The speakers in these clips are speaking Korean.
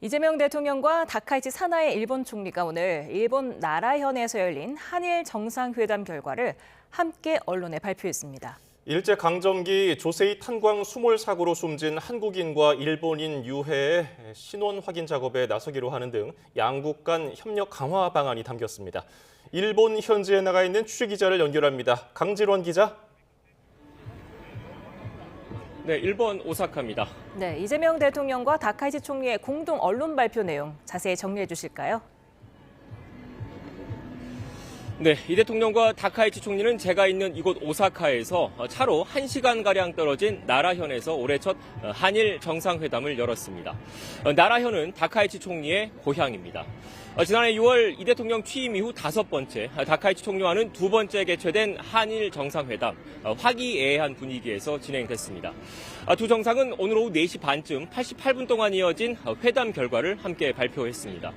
이재명 대통령과 다카이치 사나이 일본 총리가 오늘 일본 나라현에서 열린 한일 정상회담 결과를 함께 언론에 발표했습니다. 일제강점기 조세이 탄광 수몰 사고로 숨진 한국인과 일본인 유해의 신원 확인 작업에 나서기로 하는 등 양국 간 협력 강화 방안이 담겼습니다. 일본 현지에 나가 있는 취재기자를 연결합니다. 강지원 기자. 네, 일본 오사카입니다. 네, 이재명 대통령과 다카이치 총리의 공동 언론 발표 내용 자세히 정리해 주실까요? 네, 이 대통령과 다카이치 총리는 제가 있는 이곳 오사카에서 차로 1시간가량 떨어진 나라현에서 올해 첫 한일 정상회담을 열었습니다. 나라현은 다카이치 총리의 고향입니다. 지난해 6월 이 대통령 취임 이후 5번째, 다카이치 총리와는 2번째 개최된 한일 정상회담, 화기애애한 분위기에서 진행됐습니다. 두 정상은 오늘 오후 4시 반쯤 88분 동안 이어진 회담 결과를 함께 발표했습니다.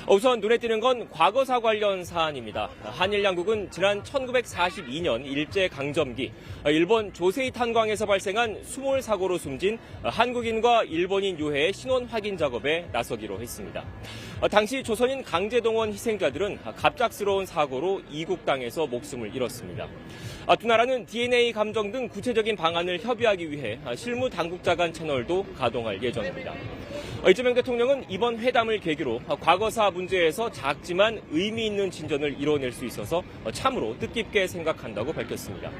우선 눈에 띄는 건 과거사 관련 사안입니다. 한일 양국은 지난 1942년 일제강점기 일본 조세이 탄광에서 발생한 수몰 사고로 숨진 한국인과 일본인 유해의 신원 확인 작업에 나서기로 했습니다. 당시 조선인 강제동원 희생자들은 갑작스러운 사고로 이국 땅에서 목숨을 잃었습니다. 두 나라는 DNA 감정 등 구체적인 방안을 협의하기 위해 실무 당국자 간 채널도 가동할 예정입니다. 이재명 대통령은 이번 회담을 계기로 과거사 문제에서 작지만 의미 있는 진전을 이뤄낼 수 있어서 참으로 뜻깊게 생각한다고 밝혔습니다.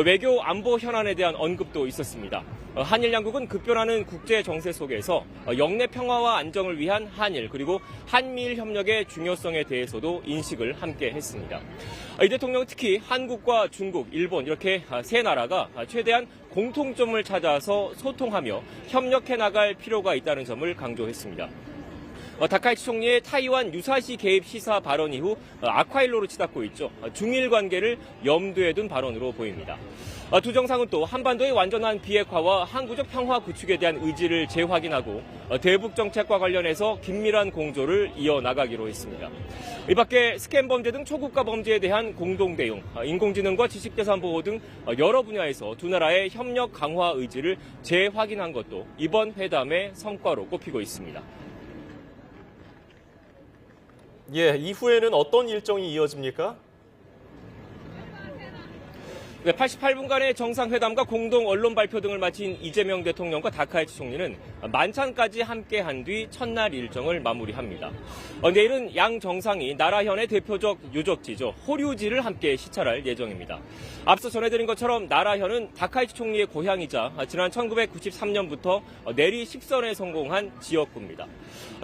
외교 안보 현안에 대한 언급도 있었습니다. 한일 양국은 급변하는 국제 정세 속에서 영내 평화와 안정을 위한 한일 그리고 한미일 협력의 중요성에 대해서도 인식을 함께 했습니다. 이 대통령은 특히 한국과 중국, 일본 이렇게 세 나라가 최대한 공통점을 찾아서 소통하며 협력해 나갈 필요가 있다는 점을 강조했습니다. 다카이치 총리의 타이완 유사시 개입 시사 발언 이후 악화일로로 치닫고 있죠. 중일 관계를 염두에 둔 발언으로 보입니다. 두 정상은 또 한반도의 완전한 비핵화와 항구적 평화 구축에 대한 의지를 재확인하고 대북 정책과 관련해서 긴밀한 공조를 이어나가기로 했습니다. 이 밖에 스캔 범죄 등 초국가 범죄에 대한 공동 대응, 인공지능과 지식재산 보호 등 여러 분야에서 두 나라의 협력 강화 의지를 재확인한 것도 이번 회담의 성과로 꼽히고 있습니다. 예, 이후에는 어떤 일정이 이어집니까? 네, 88분간의 정상회담과 공동 언론 발표 등을 마친 이재명 대통령과 다카이치 총리는 만찬까지 함께한 뒤 첫날 일정을 마무리합니다. 내일은 양 정상이 나라현의 대표적 유적지죠. 호류지를 함께 시찰할 예정입니다. 앞서 전해드린 것처럼 나라현은 다카이치 총리의 고향이자 지난 1993년부터 내리 10선에 성공한 지역구입니다.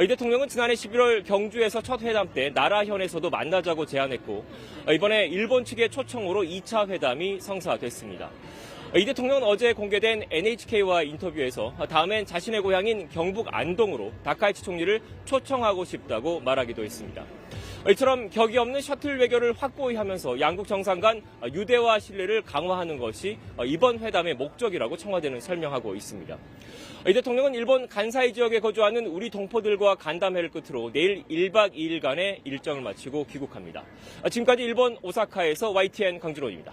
이 대통령은 지난해 11월 경주에서 첫 회담 때 나라현에서도 만나자고 제안했고 이번에 일본 측의 초청으로 2차 회담이 성사됐습니다. 이 대통령은 어제 공개된 NHK와 인터뷰에서 다음엔 자신의 고향인 경북 안동으로 다카이치 총리를 초청하고 싶다고 말하기도 했습니다. 이처럼 격이 없는 셔틀 외교를 확고히 하면서 양국 정상 간 유대와 신뢰를 강화하는 것이 이번 회담의 목적이라고 청와대는 설명하고 있습니다. 이 대통령은 일본 간사이 지역에 거주하는 우리 동포들과 간담회를 끝으로 내일 1박 2일간의 일정을 마치고 귀국합니다. 지금까지 일본 오사카에서 YTN 강준호입니다.